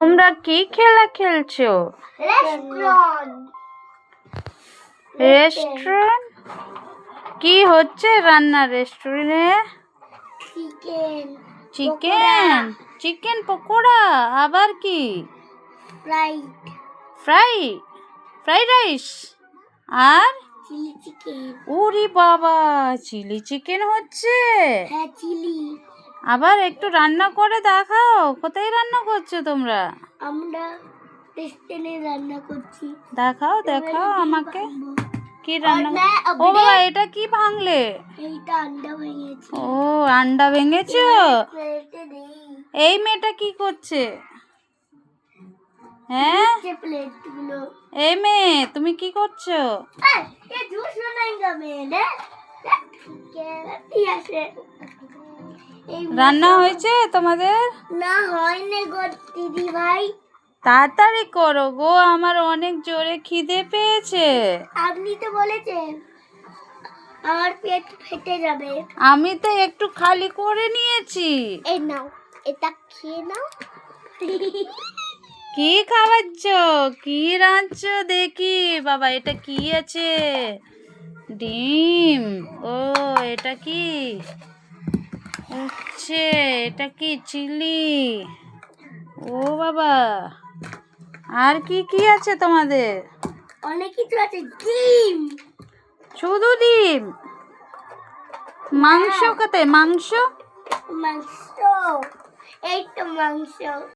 তোমরা কি খেলা খেলছো? রেস্টুরেন্ট? কি হচ্ছে রান্না রেস্টুরেন্টে? Chicken chicken pakora. আবার কি? ফ্রাইড রাইস আর চিলি চিকেন। ওরে বাবা, চিলি চিকেন হচ্ছে? হ্যাঁ, চিলি। আবার একটু রান্না করে দেখাও। কোথায় রান্না করছো তোমরা? আমরা রেস্টুরেন্টে রান্না করছি। দেখাও আমাকে কি রান্না। ও বাবা, এটা কি ভাঙলে? এইটা আন্ডা ভেঙেছি। ও, আন্ডা ভেঙেছো? প্লেটে নেই। এই মেয়েটা কি করছে? হ্যাঁ, প্লেটগুলো। এই মেয়ে তুমি কি করছো? ये जूस बनाएगा मैंने। রান্না হয়েছে তোমাদের? না হয়নি গো দিদি ভাই। তাড়াতাড়ি করো গো, আমার অনেক জোরে খিদে পেয়েছে। আপনি তো বলেছেন আমার পেট ফেটে যাবে। আমি তো একটু খালি করে নিয়েছি। এই নাও, এটা খেয়ে নাও। কি খাওয়াচ্ছ? কি রাঁধছো দেখি? বাবা, এটা কি আছে? ডিম। ও, এটা কি হচ্ছে? এটা কি চিলি? ও বাবা, আর কি কি আছে তোমাদের? অনেক কিছু আছে। ডিম। শুধু ডিম? মাংস কোথায়? মাংস মাংস। এই তো মাংস।